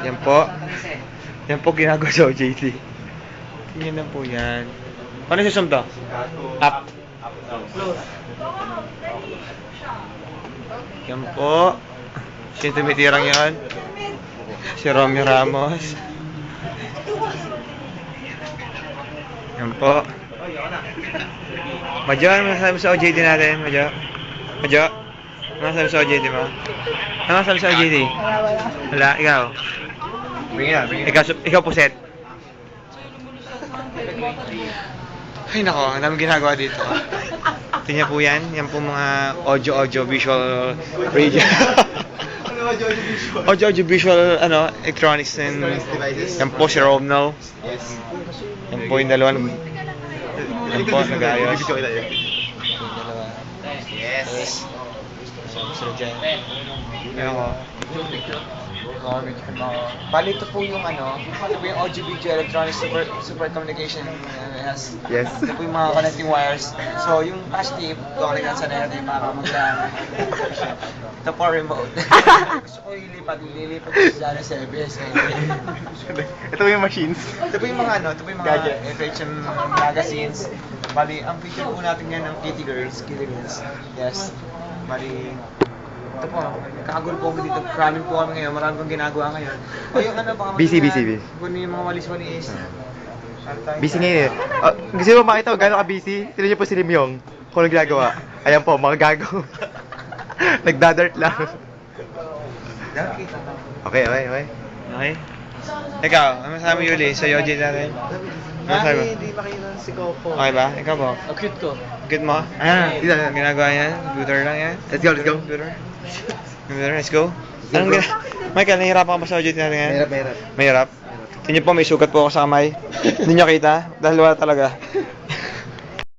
Yan po. Yan po ginagawa sa OJT. Tingnan na po yan. Paano susum to? Up. Yan po. Sino tumitirang yan? Si Romeo Ramos. Yan po. Madjo, ano masasabi sa OJT natin? Madjo? Madjo? Ano masasabi sa OJT mo? Ano masasabi sa OJT? Wala. Ikaw? Ikaw po set. Ay nako, ang daming ginagawa dito. Tingnan po yan. Yan po mga audio visual radio. audio visual electronics and yan po si Romno. Yan po yung dalawa. Yan po nag-ayos. Yes. So dyan. Yan ako. Bali ito po yung ito po yung audio video electronic super communication yes. Ito po yung mga connecting wires. So yung patch tape, connect sa net yung mga kamagdaan. Ito po remote. Gusto ko lilipat ko sa service. Ito yung machines. Ito po yung mga FHM magazines. Bali, ang feature po natin yan ng Kitty Girls. Yes. Bali, ito po, kakagulo po kami dito. Cramming po kami ngayon. Marami pong ginagawa ngayon. O yung baka Busy. Kunin yung mga walis-walis. Busy ngayon eh. Gusto mo makita kung gano'n ka-busy? Sino niyo po si Lim Yong? Kung ano ginagawa? Ayan po, mga gago. Nagdadart lang. Okay. Okay? Ikaw, ano masabi mo Yuli sa Yoji natin? Ano masabi mo? Hindi makita si Coco. Okay ba? Ikaw po? Cute ko. Cute mo? Dito na. Ginagawa yan? Computer lang yan? Let's go. Computer, let's go. Anong Michael, nahihirapan ka ba sa Yoji natin ngayon? Mahirap. Mahirap? Tingnan po, may sugat po ako sa kamay. Hindi nyo kita? Dahil wala talaga.